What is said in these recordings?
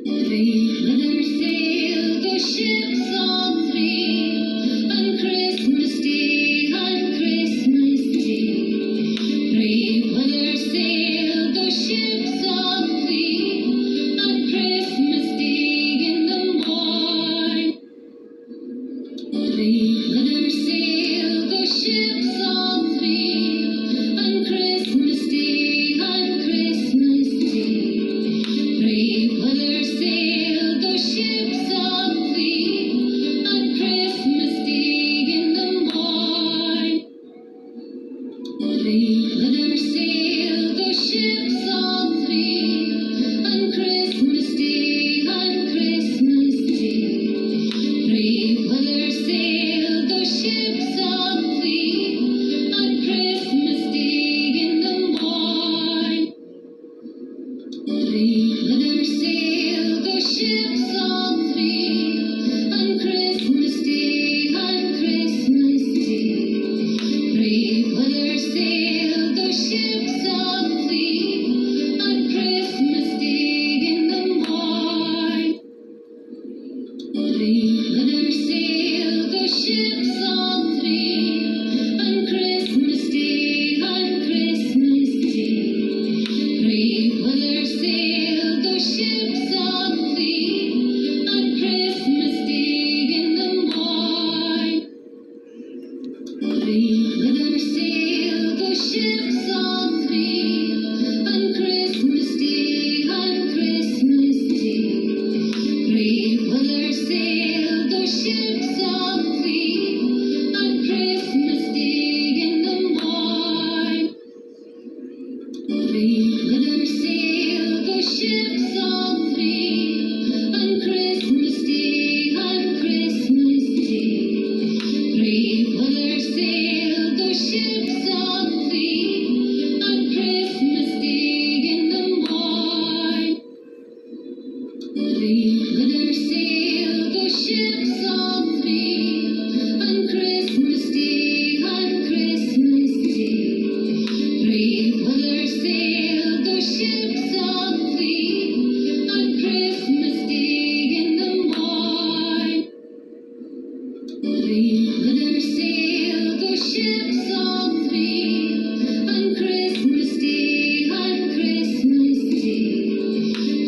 Three letters sail the ships all three on Christmas Day, on Christmas Day. Three letters sail the ships all three on Christmas Day in the morn. Three letters sail the ships all three on Christmas Day, on Christmas Day. Three letters sail the ships all three on Christmas Day in the morn. Three letters sail the ships all three on Christmas Day, on Christmas Day. Three letters sail the ships all three on Christmas Day in the morn. Three letters sail the ships all three on Christmas Day, on Christmas Day. Three letters sail the ships all three on Christmas Day in the morn. Three letters sail the ships all three on Christmas Day, on Christmas Day. Three letters sail the ships all three on Christmas Day in the morn. Three letters sail the ships all three on Christmas Day, on Christmas Day. Three letters sail the ships all three on Christmas Day in the morn. Three letters sail the ships all three on Christmas Day, on Christmas Day. Three letters sail the ships all three on Christmas Day in the morn. Three letters sail the ships all three on Christmas Day, on Christmas Day. Three letters sail the ships all three on Christmas Day in the morn. Three letters sail the ships all three on Christmas Day, on Christmas Day.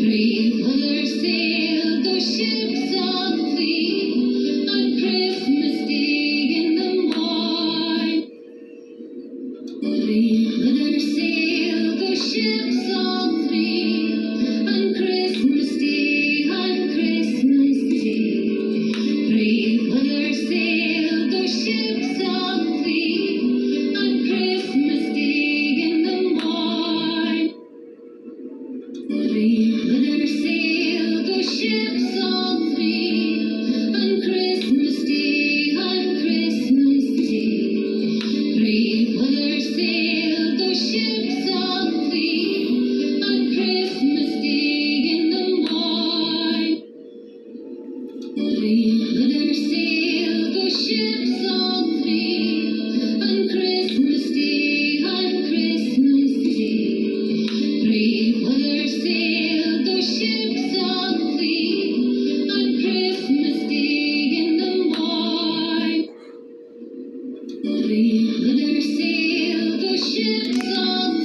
Three letters sail the ships all three on Christmas Day in the morn. Three letters sail the ships all three on Christmas Day, on Christmas Day. Three letters sail the ships all three on Christmas Day in the morn. Three letters sail the ships all three